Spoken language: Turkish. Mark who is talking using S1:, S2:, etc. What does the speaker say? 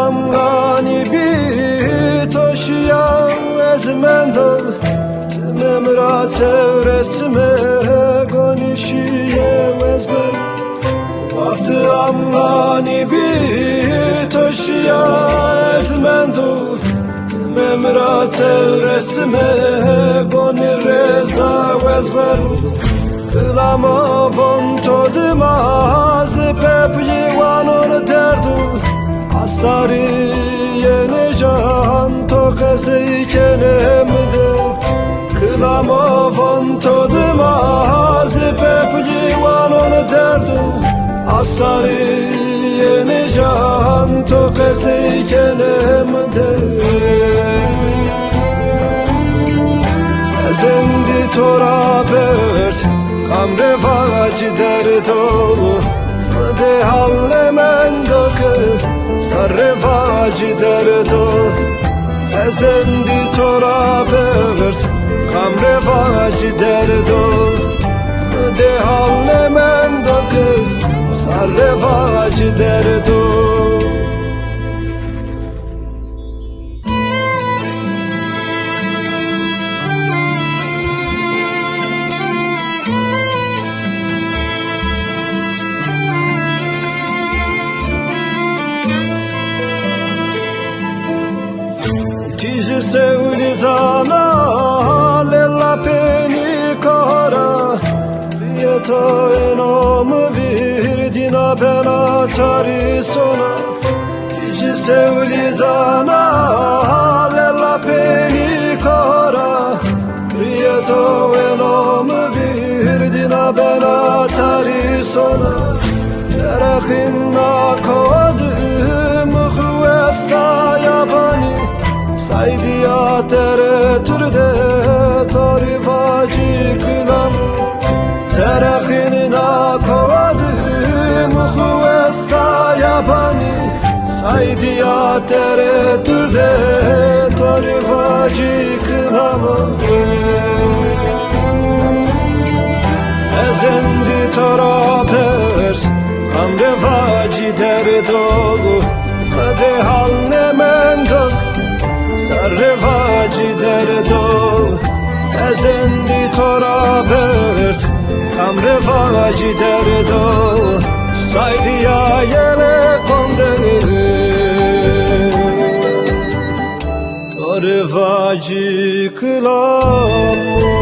S1: amgani bi toşya ezmendo Tmemra tevresme gonişiye ezmen Vakti amgani bi toşya ezmendo Tmemra tevresme gonireza ezmen Lama vonto dimaz pepli wanon derdu Astari yene can to kese kenemde Lama vonto dimaz pepli wanon derdu Astari yene can to kese kenemde Zendi torabert Kamre vaci derdo De halle mendoke Sarre vaci derdo Ezendi torabert Kamre vaci derdo De halle mendoke Sarre vaci derdo Tiji seulizana lella peni kara Rieto enom virdina pena tari sona Tiji seulizana lella peni kara Rieto enom virdina pena tari sona Terakhinna kodim khwesta yabani Saydiya tere türde tori vaci kılam Terakhinina kovadım khuvesta yabani Saydiya tere türde tori vaci kılam Ezendi torapers kamre vaci derdogu Kade halne mendok Sarre vaci derdo Ezendi torabert Kamre vaci derdo Saydiya yele konde Tore vaci kılam